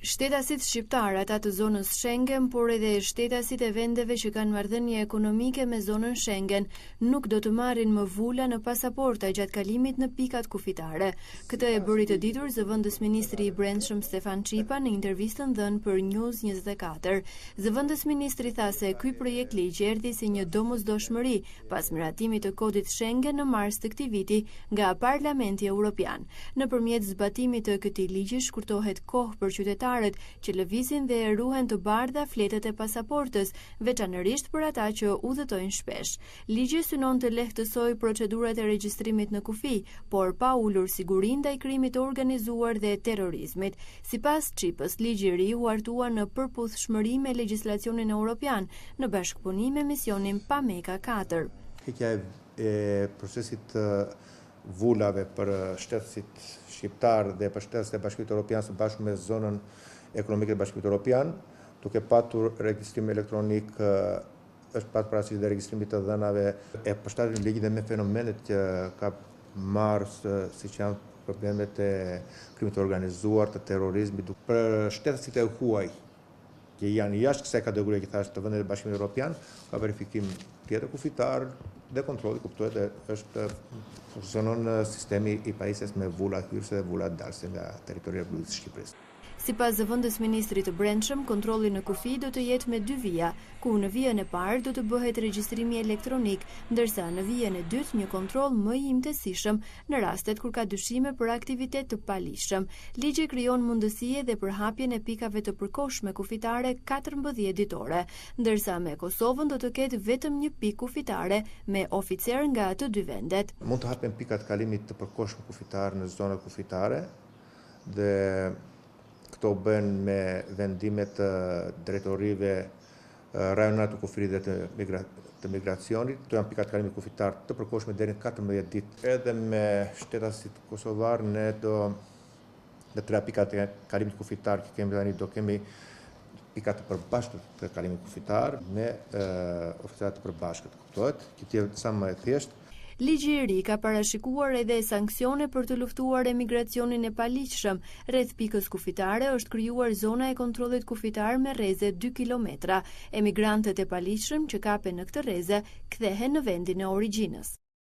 Shtetasit shqiptar, ata të zonës Schengen, por edhe shtetasit e vendeve që kanë marrëdhënie ekonomike me zonën Schengen, nuk do të marrin më vula në pasaporta gjatë kalimit në pikat kufitare. Këtë e bëri të ditur zëvendës ministri i Brendshëm Stefan Çipa në intervistën dhënë për News 24. Zëvendës ministri tha se ky projekt ligj erdhi si një domosdoshmëri pas miratimit të kodit Schengen në mars të këtij viti nga Parlamenti Evropian. Nëpërmjet zbatimit të këtij ligji shkurtohet kohë për qytetarët që lëvizin dhe ruhen të bardha fletët e pasaportës, veçanërisht për ata që udhëtojnë shpesh. Ligji synon të lehtësojë procedurat e regjistrimit në kufi, por pa ulur sigurinë ndaj krimit të organizuar dhe terrorizmit. Sipas Çipës, ligji i ri u hartua në përputhshmëri me legjislacionin evropian në bashkëpunim me misionin PAMECA 4. Heqja e procesit vulave për shtetësit shqiptar dhe për shtetësit e Bashkimit Evropian së bashku me zonën ekonomike të Bashkimit Evropian, duke patur regjistrim elektronik, është patur parasysh dhe regjistrimit të dhënave e përshtatshëm në lidhje me fenomenet që ka marrë siç janë problemet e krimit të organizuar, të terrorizmit, për shtetësit e huaj që janë jashtë kësaj kategorie që thash të vendeve të Bashkimit Evropian, ka verifikim tjetër kufitar dhe kontrolli, kuptohet është funksionon sistemi i pajisjes me vula hyrëse dhe vula dalëse nga territori i Republikës së Shqipërisë. Sipas zëvendës ministrit të Brendshëm, kontrolli në kufi do të jetë me 2 vija, ku në vijën e parë do të bëhet regjistrimi elektronik, ndërsa në vijën e dytë një kontroll më i imtësishëm në rastet kur ka dyshime për aktivitet të paligjshëm. Ligji krijon mundësi edhe për hapjen e pikave të përkohshme kufitare 14 ditore, ndërsa me Kosovën do të ketë vetëm një pikë kufitare me oficer nga të dy vendet. Mund të hapen pikat kalimit të përkohshëm kufitar në zonat kufitare dhe këto bën me vendimet të drejtorive rajonale të kufirit dhe të migracionit. Këto janë pikat kalimit kufitar të përkohshme deri në 14 ditë. Edhe me shtetasit kosovar ne në 3 pikat e kalimit kufitar që kemi tani do kemi pikat të përbashkët të kalimit kufitar me oficerat të përbashkët, kuptohet, që të jetë sa më e thjeshtë. Ligji i ri ka parashikuar edhe sanksione për të luftuar emigracionin e paligjshëm. Rreth pikës kufitare është krijuar zona e kontrollit kufitar me rreze 2 kilometra. Emigrantët e paligjshëm që kapen në këtë rreze kthehen në vendin e origjinës.